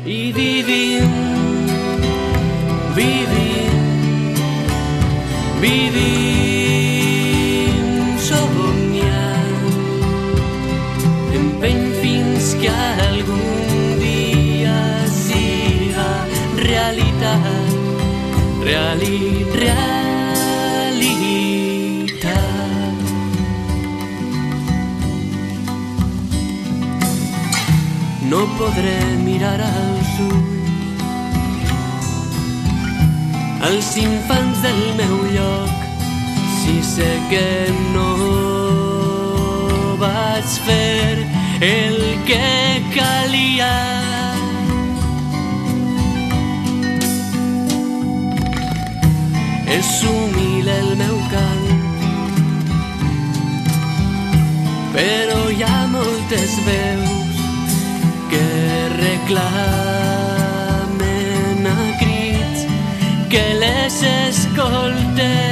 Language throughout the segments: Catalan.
i vivim somiant, empeny fins que algun dia siga realitat, realitat. No podré mirar als ulls als infants del meu lloc si sé que no vaig fer el que calia. És humil el meu cant, però hi ha moltes veus que reclamen a crits que les escolten.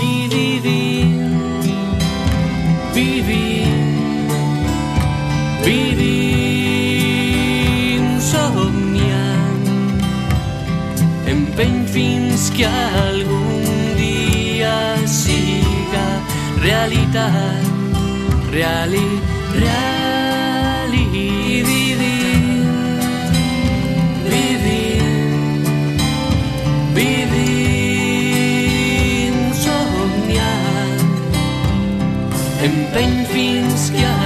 I vivim somiant, empeny fins que algun dia siga realitat, vivim somiant, empeny fins que